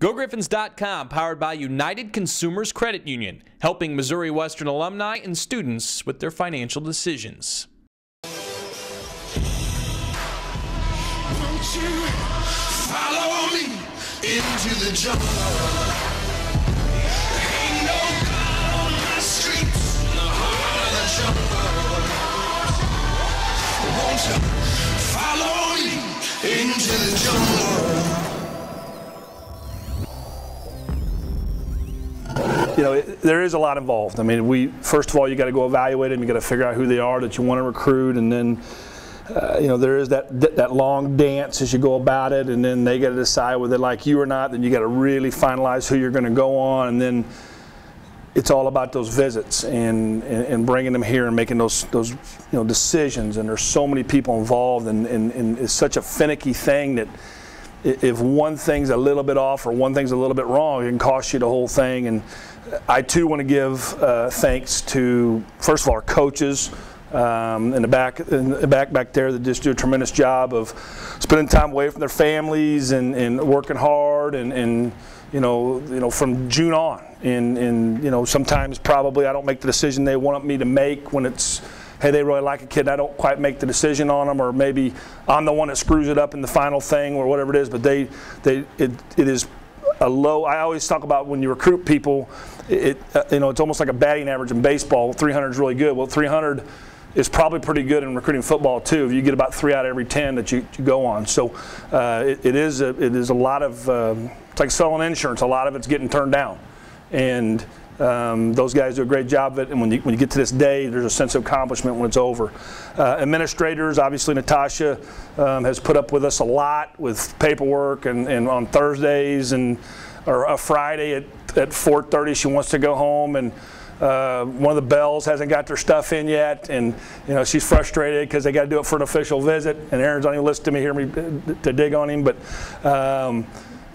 GoGriffons.com, powered by United Consumers Credit Union, helping Missouri Western alumni and students with their financial decisions. Won't you follow me into the jungle? Ain't no God on my streets in the heart of the jungle. Won't you follow me into the jungle? You know, there is a lot involved. I mean, first of all, you got to go evaluate them. You got to figure out who they are that you want to recruit, and then you know, there is that long dance as you go about it, and then they got to decide whether they like you or not. Then you got to really finalize who you're going to go on, and then it's all about those visits and bringing them here and making those decisions. And there's so many people involved, and it's such a finicky thing that if one thing's a little bit off or one thing's a little bit wrong, it can cost you the whole thing. And I too want to give thanks to, first of all, our coaches in the back there that just do a tremendous job of spending time away from their families and working hard and you know from June on. And you know, sometimes probably I don't make the decision they want me to make when it's, hey, they really like a kid and I don't quite make the decision on them, or maybe I'm the one that screws it up in the final thing or whatever it is. But it is a low. I always talk about when you recruit people, you know, it's almost like a batting average in baseball. 300 is really good. Well, 300 is probably pretty good in recruiting football too. If you get about 3 out of every 10 that you go on. So it is a lot of it's like selling insurance. A lot of it's getting turned down, and those guys do a great job of it, and when you get to this day, there's a sense of accomplishment when it's over. Administrators, obviously Natasha has put up with us a lot with paperwork, and on Thursdays or a Friday at 4:30 she wants to go home, and one of the Bells hasn't got their stuff in yet, and you know, she's frustrated because they got to do it for an official visit, and Aaron's not even listening to me, hear me to dig on him, but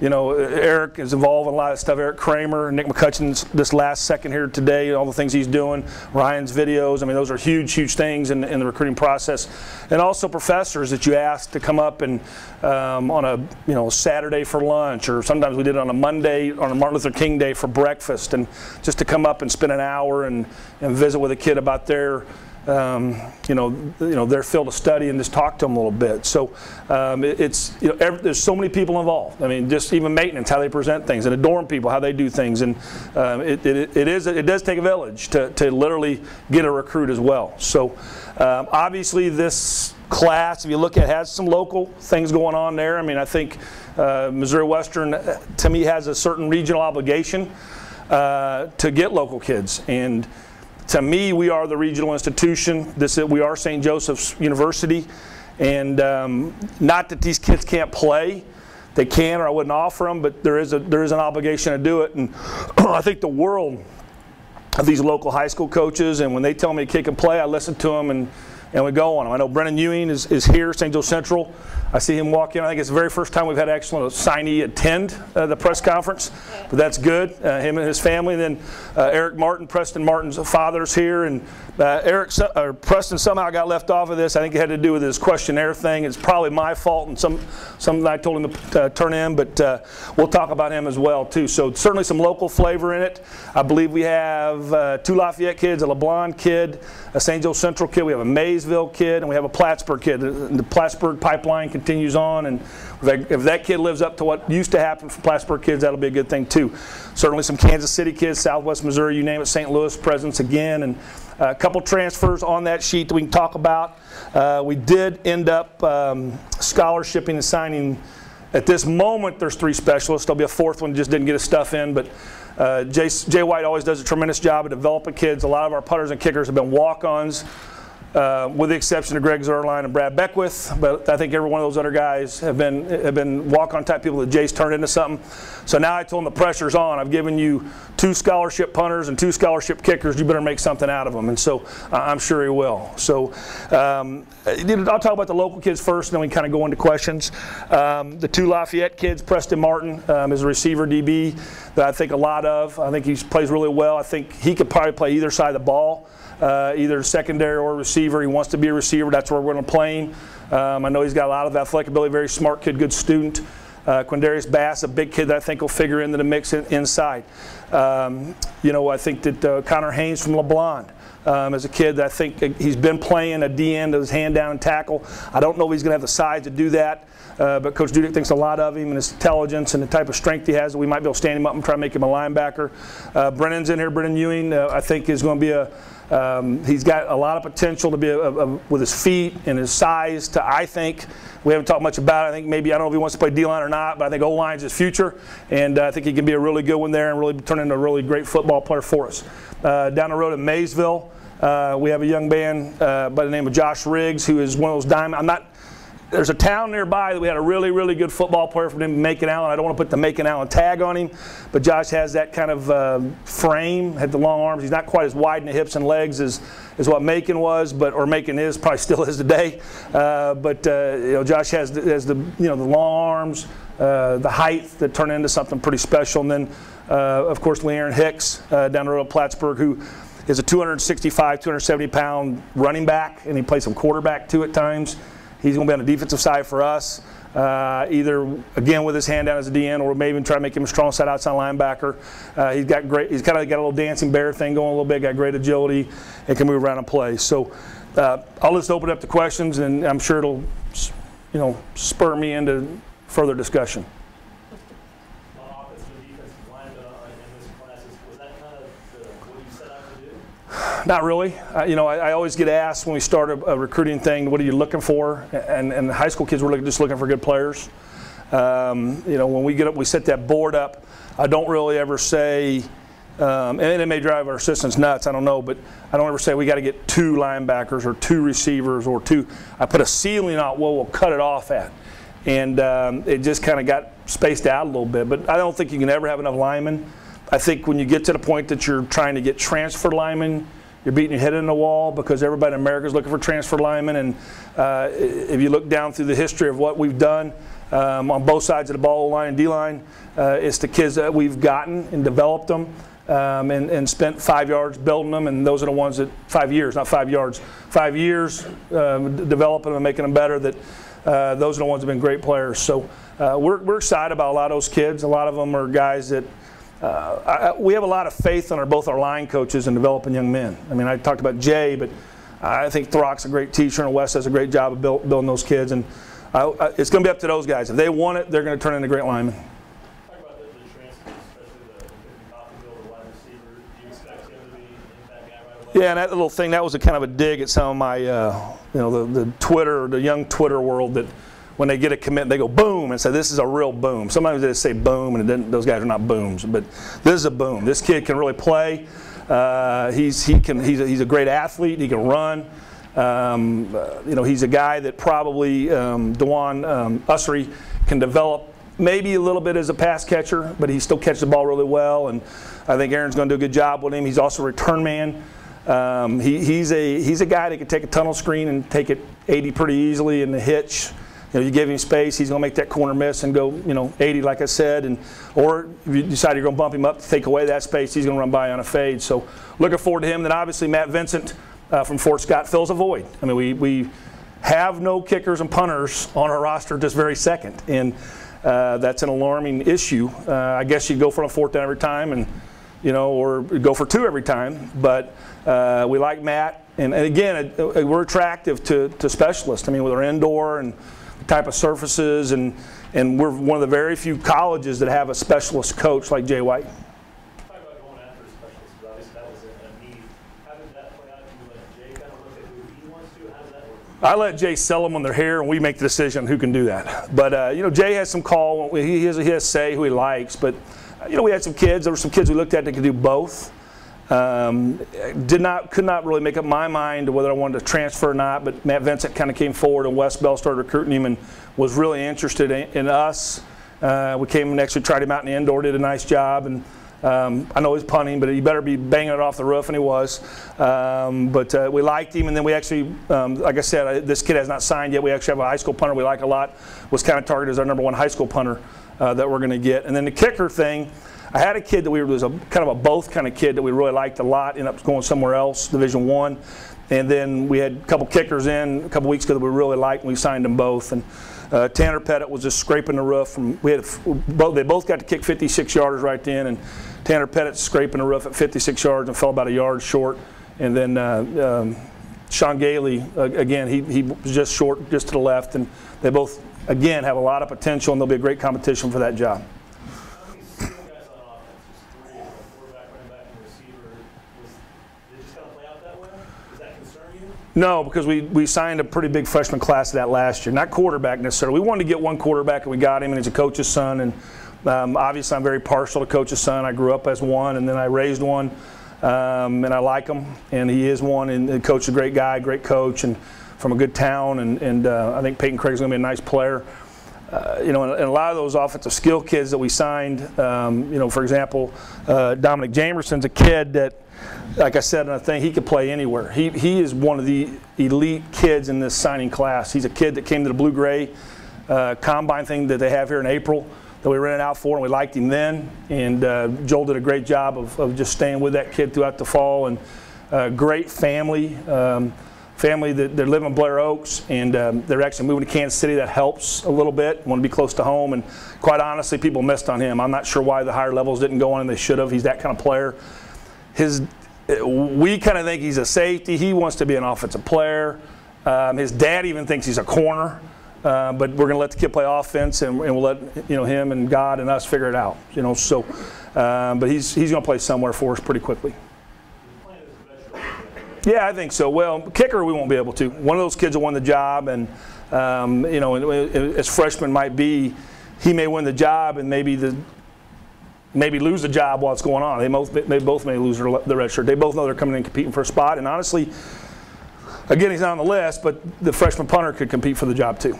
you know, Eric is involved in a lot of stuff. Eric Kramer, Nick McCutcheon's this last second here today, all the things he's doing, Ryan's videos. I mean, those are huge, huge things in the recruiting process. And also professors that you ask to come up and on a Saturday for lunch, or sometimes we did it on a Monday on a Martin Luther King Day for breakfast, and just to come up and spend an hour and visit with a kid about their their field of study and just talk to them a little bit. So it's, you know, there's so many people involved. I mean, just even maintenance, how they present things, and the dorm people, how they do things, and it does take a village to literally get a recruit as well. So obviously this class, if you look at, has some local things going on there. I mean, I think Missouri Western to me has a certain regional obligation to get local kids, and to me, we are the regional institution. We are St. Joseph's University, and not that these kids can't play. They can, or I wouldn't offer them, but there is an obligation to do it. And I think the world of these local high school coaches, and when they tell me a kid can play, I listen to them and we go on them. I know Brennan Ewing is here, St. Joe Central. I see him walk in. I think it's the very first time we've had actually a signee attend the press conference, but that's good. Him and his family. And then Eric Martin, Preston Martin's father's here, and Preston somehow got left off of this. I think it had to do with his questionnaire thing. It's probably my fault, and something I told him to turn in, but we'll talk about him as well too. So certainly some local flavor in it. I believe we have 2 Lafayette kids, a LeBlanc kid, a St. Joe Central kid. We have a Maysville kid, and we have a Plattsburgh kid. The Plattsburgh pipeline continues on, and if that kid lives up to what used to happen for Plattsburgh kids, that'll be a good thing too. Certainly some Kansas City kids, Southwest Missouri, you name it, St. Louis presence again, and a couple transfers on that sheet that we can talk about. We did end up scholarshiping and signing. At this moment, there's 3 specialists. There'll be a 4th one, just didn't get his stuff in, but Jay White always does a tremendous job of developing kids. A lot of our putters and kickers have been walk-ons, with the exception of Greg Zerline and Brad Beckwith, but I think every one of those other guys have been walk-on type people that Jay's turned into something. So now I told him the pressure's on. I've given you 2 scholarship punters and 2 scholarship kickers. You better make something out of them, and so I'm sure he will. So I'll talk about the local kids first, and then we kind of go into questions. The 2 Lafayette kids, Preston Martin is a receiver DB that I think a lot of. I think he plays really well. I think he could probably play either side of the ball. Either secondary or receiver. He wants to be a receiver. That's where we're going to play him. I know he's got a lot of athletic ability, very smart kid, good student. Quindarius Bass, a big kid that I think will figure into the mix inside. I think that Connor Haynes from LeBlanc. As a kid, I think he's been playing a D end of his hand down and tackle. I don't know if he's going to have the size to do that, but Coach Dudek thinks a lot of him and his intelligence and the type of strength he has. We might be able to stand him up and try to make him a linebacker. Brennan's in here. Brennan Ewing, I think, is going to be he's got a lot of potential to be with his feet and his size. I think we haven't talked much about it. I think maybe, I don't know if he wants to play D-line or not, but I think O-line's his future, and I think he can be a really good one there and really turn into a really great football player for us. Down the road in Maysville, we have a young man by the name of Josh Riggs, who is one of those diamond. There's a town nearby that we had a really, really good football player from him, Macon Allen. I don't want to put the Macon Allen tag on him, but Josh has that kind of frame, had the long arms. He's not quite as wide in the hips and legs as what Macon was, or Macon is, probably still is today. Josh has the long arms, the height that turn into something pretty special. And then, of course, Le'Aaron Hicks down the road at Plattsburgh, who is a 265, 270-pound running back, and he plays some quarterback too at times. He's going to be on the defensive side for us, either, again, with his hand down as a DN, or maybe even try to make him a strong side outside linebacker. He's kind of got a little dancing bear thing going a little bit, got great agility, and can move around and play. So I'll just open up to questions, and I'm sure it'll, spur me into further discussion. Not really. I always get asked when we start a recruiting thing, what are you looking for? And high school kids were just looking for good players. When we get up, we set that board up. I don't really ever say, and it may drive our assistants nuts, I don't know, but I don't ever say we got to get 2 linebackers or 2 receivers or 2. I put a ceiling out where we'll cut it off at. And it just kind of got spaced out a little bit. But I don't think you can ever have enough linemen. I think when you get to the point that you're trying to get transfer linemen, you're beating your head in the wall, because everybody in America is looking for transfer linemen. And if you look down through the history of what we've done on both sides of the ball, O-line and D-line, it's the kids that we've gotten and developed them and spent 5 yards building them. And those are the ones that 5 years, not 5 yards, 5 years developing them and making them better. Those are the ones that have been great players. So we're excited about a lot of those kids. A lot of them are guys that we have a lot of faith in both our line coaches in developing young men. I mean, I talked about Jay, but I think Throck's a great teacher, and Wes does a great job of building those kids. And it's going to be up to those guys. If they want it, they're going to turn into great linemen. Talk about the transfers, especially the Coffeyville, the wide receiver. Do you expect him to be that guy right away? Yeah, and that little thing, that was a kind of a dig at some of my, the Twitter, the young Twitter world, that when they get a commit, they go boom and say, this is a real boom. Sometimes they say boom, and those guys are not booms, but this is a boom. This kid can really play. He's a great athlete. He can run. He's a guy that probably DeJuan Ussery can develop maybe a little bit as a pass catcher, but he still catches the ball really well. And I think Aaron's going to do a good job with him. He's also a return man. He's a guy that can take a tunnel screen and take it 80 pretty easily in the hitch. You give him space, he's going to make that corner miss and go, 80, like I said. Or if you decide you're going to bump him up to take away that space, he's going to run by on a fade. So looking forward to him. Then obviously Matt Vincent from Fort Scott fills a void. I mean, we have no kickers and punters on our roster this very second, and that's an alarming issue. I guess you go for a 4th down every time, and or go for 2 every time. But we like Matt, and again, we're attractive to specialists. I mean, with our indoor and type of surfaces, and we're one of the very few colleges that have a specialist coach like Jay White. Talk about going after a specialist, because obviously that was a need. How did that play out? Do you let Jay kind of look at who he wants to? How does that work? I let Jay sell them on their hair, and we make the decision who can do that. But Jay has some call. He has say who he likes. But we had some kids. There were some kids we looked at that could do both. Could not really make up my mind whether I wanted to transfer or not, but Matt Vincent kind of came forward, and Wes Bell started recruiting him and was really interested in us. We came and actually tried him out in the indoor, did a nice job, and I know he's punting, but he better be banging it off the roof, and he was. But we liked him, and then we actually, like I said, this kid has not signed yet. We actually have a high school punter we like a lot, was kind of targeted as our #1 high school punter that we're going to get. And then the kicker thing, I had a kid that was a kind of a both kind of kid that we really liked a lot, ended up going somewhere else, Division I. And then we had a couple kickers in a couple weeks ago that we really liked, and we signed them both. And Tanner Pettit was just scraping the roof. They both got to kick 56 yarders right then, and Tanner Pettit scraping the roof at 56 yards and fell about a yard short. And then Sean Gailey, again, he was just short, just to the left, and they both, again, have a lot of potential, and there'll be a great competition for that job. How many single guys on offense? Just 3, quarterback, running back, and receiver. Did it just kind of play out that way? Does that concern you? No, because we signed a pretty big freshman class to that last year. Not quarterback necessarily. We wanted to get one quarterback, and we got him, and he's a coach's son. And obviously, I'm very partial to coach's son. I grew up as one, and then I raised one. And I like him, and he is one, and the coach is a great guy, great coach, and from a good town, and I think Peyton Craig's going to be a nice player. And a lot of those offensive skill kids that we signed, for example, Dominic Jamerson's a kid that, like I said in the thing, he could play anywhere. He is one of the elite kids in this signing class. He's a kid that came to the blue-gray combine thing that they have here in April, that we rented out for, and we liked him then. And Joel did a great job of just staying with that kid throughout the fall. And great family that they live in Blair Oaks, and they're actually moving to Kansas City. That helps a little bit. Want to be close to home, and quite honestly, people missed on him. I'm not sure why the higher levels didn't go on, and they should have. He's that kind of player. We kind of think he's a safety. He wants to be an offensive player. His dad even thinks he's a corner. But we're going to let the kid play offense, and we'll let him and God and us figure it out. So, but he's going to play somewhere for us pretty quickly. Yeah, I think so. Well, kicker we won't be able to. One of those kids will win the job, and as freshmen might be, he may win the job and maybe lose the job while it's going on. They both may lose the red shirt. They both know they're coming in competing for a spot, and honestly. Again, he's not on the list, but the freshman punter could compete for the job too.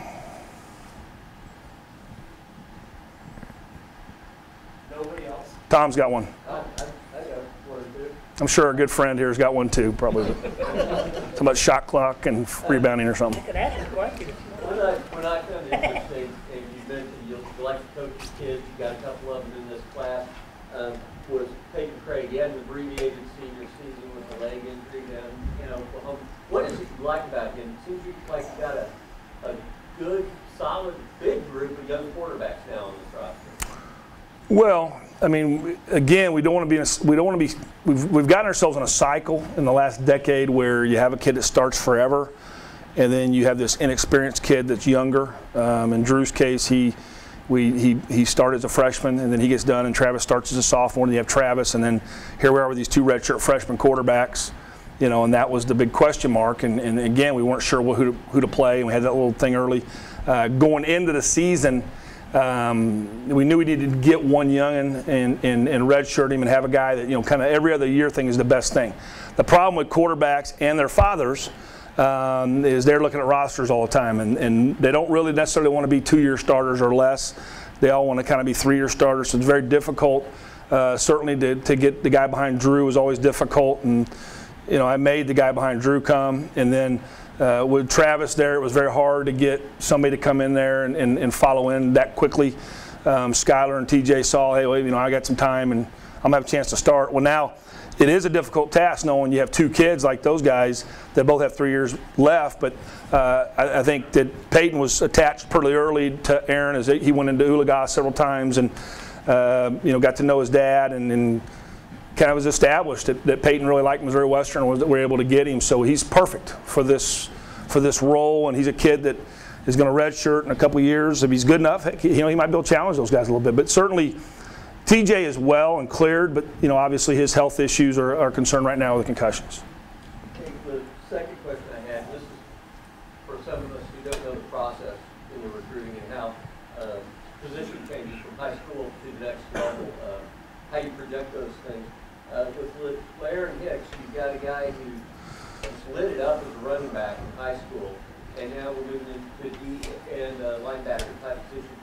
Nobody else? Tom's got one. I got one too. I'm sure our good friend here has got one too, probably. Something about shot clock and rebounding or something. When I come to this stage, and you mentioned you like to coach your kids, you got a couple of them in this class, was Peyton Craig. He had an abbreviated senior season with a leg injury down in Oklahoma. What is it you like about him? It seems like you got a good, solid, big group of young quarterbacks now on this roster. Well, I mean, again, we've gotten ourselves in a cycle in the last decade where you have a kid that starts forever, and then you have this inexperienced kid that's younger. In Drew's case, he started as a freshman, and then he gets done, and Travis starts as a sophomore, and you have Travis, and then here we are with these 2 redshirt freshman quarterbacks. And that was the big question mark. And again, we weren't sure who to play, and we had that little thing early. Going into the season, we knew we needed to get one young'un and redshirt him and have a guy that, kind of every other year thing is the best thing. The problem with quarterbacks and their fathers is they're looking at rosters all the time, and they don't really necessarily want to be 2-year starters or less. They all want to kind of be 3-year starters, so it's very difficult. Certainly to get the guy behind Drew was always difficult, and I made the guy behind Drew come, and then with Travis there, it was very hard to get somebody to come in there and follow in that quickly. Skyler and TJ saw, hey, well, I got some time, and I'm going to have a chance to start. Well, now it is a difficult task knowing you have 2 kids like those guys that both have 3 years left, but I think that Peyton was attached pretty early to Aaron as he went into Ulaga several times and, got to know his dad and kind of was established that Peyton really liked Missouri Western and we're able to get him. So he's perfect for this role, and he's a kid that is going to redshirt in a couple of years. If he's good enough, he might be able to challenge those guys a little bit. But certainly TJ is well and cleared, but obviously his health issues are a concern right now with the concussions. Okay, the second question I had, this is for some of us who don't know the process in the recruiting and how position changes from high school to the next level, how you project those things. With Aaron Hicks, you've got a guy who lit it up as a running back in high school, and now we're moving into D and linebacker type position.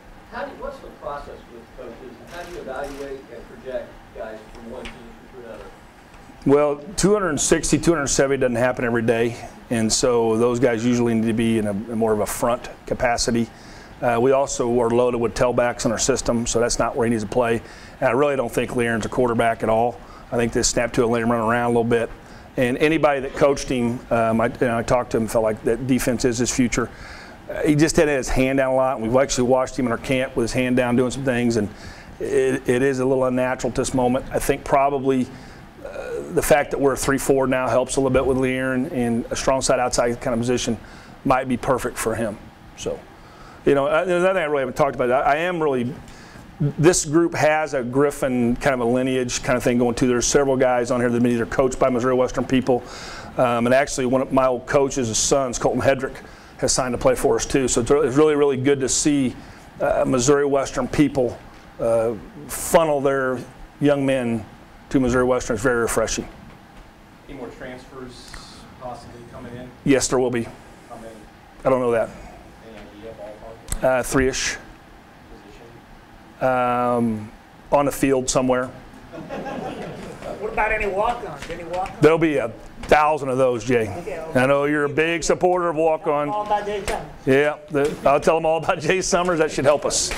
What's the process with coaches, and how do you evaluate and project guys from one position to another? Well, 260, 270 doesn't happen every day, and so those guys usually need to be in a more of a front capacity. We also are loaded with tailbacks in our system, so that's not where he needs to play. And I really don't think Learn's a quarterback at all. I think they snap to it and let him run around a little bit. And anybody that coached him, I talked to him, felt like that defense is his future. he just had his hand down a lot. And we've actually watched him in our camp with his hand down doing some things, and it is a little unnatural at this moment. I think probably the fact that we're 3-4 now helps a little bit with Le'Aaron, and a strong side outside kind of position might be perfect for him. So, you know, there's nothing I really haven't talked about. I am really, this group has a Griffon kind of a lineage kind of thing going too. There's several guys on here that have been either coached by Missouri Western people, and actually one of my old coaches' sons, Colton Hedrick, has signed to play for us too. So it's really, really good to see Missouri Western people funnel their young men to Missouri Western. It's very refreshing. Any more transfers possibly coming in? Yes, there will be. How many? I don't know that. Any idea, ballpark? 3-ish. Position? On the field somewhere. What about any walk-ons? Any walk-ons? There'll be 1,000 of those, Jay. I know you're a big supporter of walk-on. All about Jay Summers. Yeah, I'll tell them all about Jay Summers. That should help us.